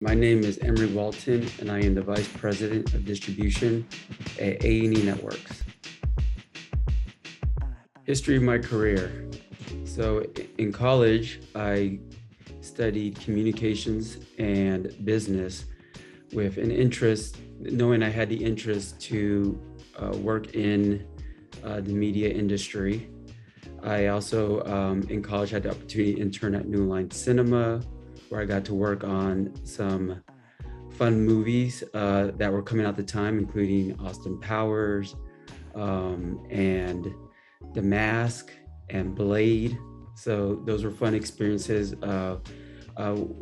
My name is Emory Walton, and I am the Vice President of Distribution at A&E Networks. History of my career. So in college, I studied communications and business with an interest, knowing I had the interest to work in the media industry. I also, in college, had the opportunity to intern at New Line Cinema, where I got to work on some fun movies that were coming out at the time, including Austin Powers and The Mask and Blade. So those were fun experiences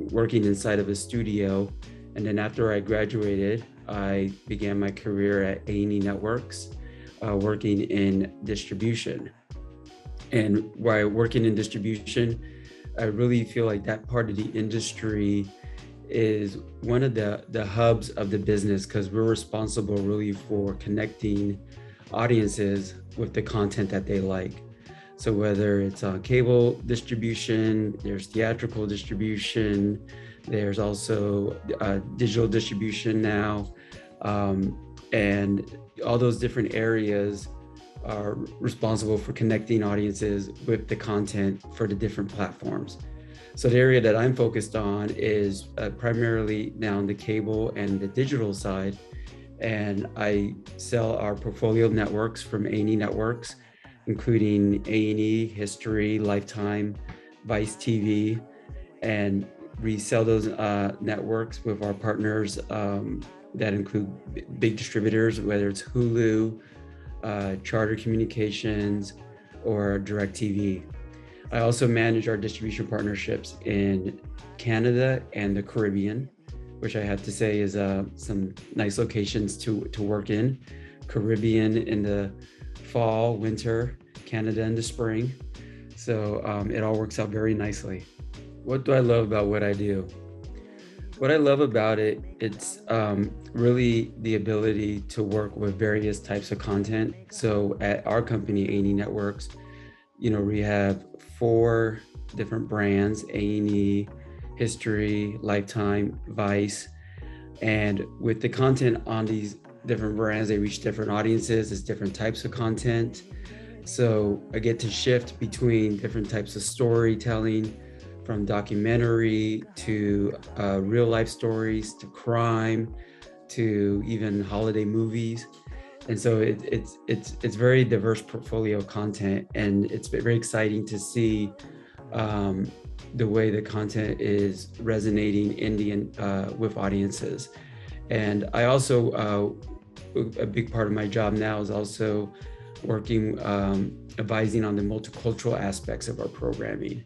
working inside of a studio. And then after I graduated, I began my career at A&E Networks, working in distribution. And while working in distribution, I really feel like that part of the industry is one of the hubs of the business, because we're responsible really for connecting audiences with the content that they like. So whether it's on cable distribution, there's theatrical distribution, there's also digital distribution now, and all those different areas are responsible for connecting audiences with the content for the different platforms. So the area that I'm focused on is primarily now on the cable and the digital side. And I sell our portfolio of networks from A&E Networks, including A&E, History, Lifetime, Vice TV, and we sell those networks with our partners that include big distributors, whether it's Hulu, Charter Communications, or DirecTV. I also manage our distribution partnerships in Canada and the Caribbean, which I have to say is some nice locations to work in. Caribbean in the fall, winter, Canada in the spring. So it all works out very nicely. What do I love about what I do? What I love about it, it's really the ability to work with various types of content. So at our company, A&E Networks, we have 4 different brands: A&E, History, Lifetime, Vice. And with the content on these different brands, they reach different audiences. It's different types of content. So I get to shift between different types of storytelling, from documentary to real life stories to crime to even holiday movies. And so it's very diverse portfolio of content, and it's very exciting to see the way the content is resonating with audiences. And I also, a big part of my job now is also working, advising on the multicultural aspects of our programming.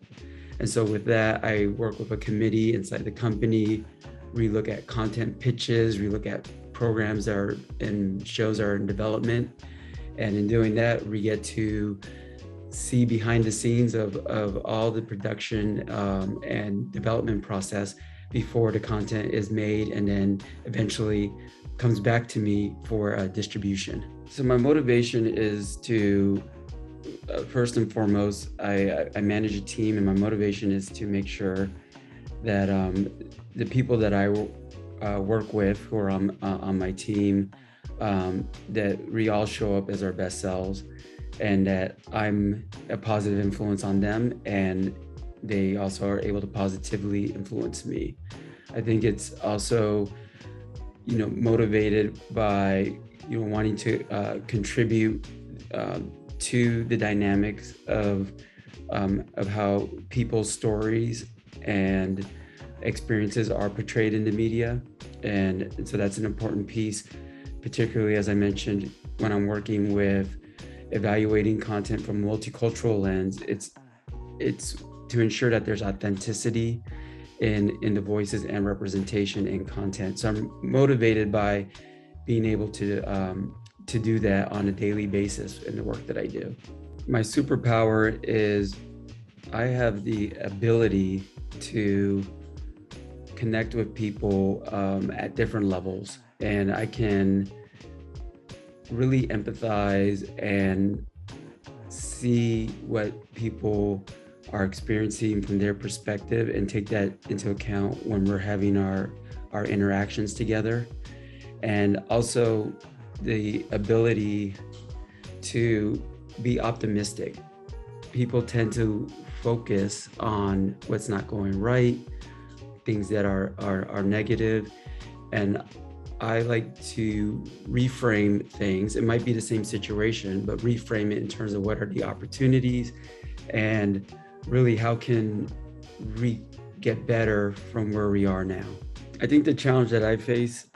And so with that, I work with a committee inside the company. We look at content pitches, we look at programs that are and shows that are in development. And in doing that, we get to see behind the scenes of all the production and development process before the content is made, and then eventually comes back to me for distribution. So my motivation is to, first and foremost, I manage a team, and my motivation is to make sure that the people that I work with who are on my team, that we all show up as our best selves, and that I'm a positive influence on them, and they also are able to positively influence me. I think it's also, motivated by, wanting to contribute to the dynamics of how people's stories and experiences are portrayed in the media. And so that's an important piece, particularly, as I mentioned, when I'm working with evaluating content from a multicultural lens. It's to ensure that there's authenticity in the voices and representation in content. So I'm motivated by being able to do that on a daily basis in the work that I do. My superpower is I have the ability to connect with people at different levels, and I can really empathize and see what people are experiencing from their perspective and take that into account when we're having our our interactions together, and also the ability to be optimistic. People tend to focus on what's not going right, things that are negative, and I like to reframe things. It might be the same situation, but reframe it in terms of what are the opportunities and really how can we get better from where we are now. I think the challenge that I face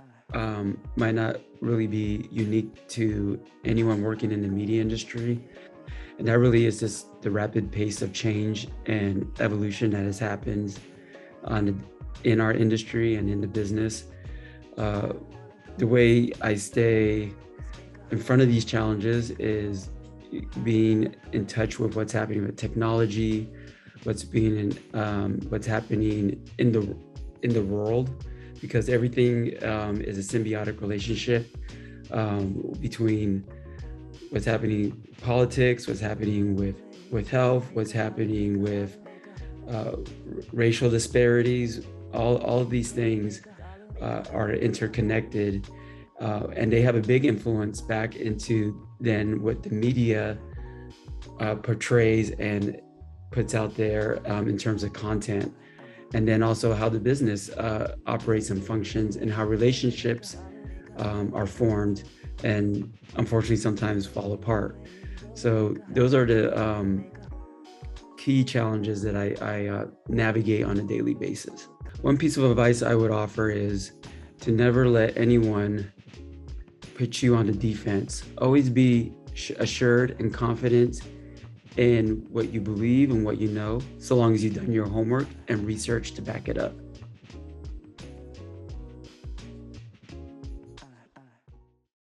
might not really be unique to anyone working in the media industry. And that really is just the rapid pace of change and evolution that has happened in our industry and in the business. The way I stay in front of these challenges is being in touch with what's happening with technology, what's happening in the world, because everything is a symbiotic relationship between what's happening in politics, what's happening with health, what's happening with racial disparities. All of these things are interconnected, and they have a big influence back into then what the media portrays and puts out there in terms of content, and then also how the business operates and functions, and how relationships are formed and unfortunately sometimes fall apart. So those are the key challenges that I navigate on a daily basis. One piece of advice I would offer is to never let anyone put you on the defense. Always be assured and confident in what you believe and what you know, so long as you've done your homework and research to back it up.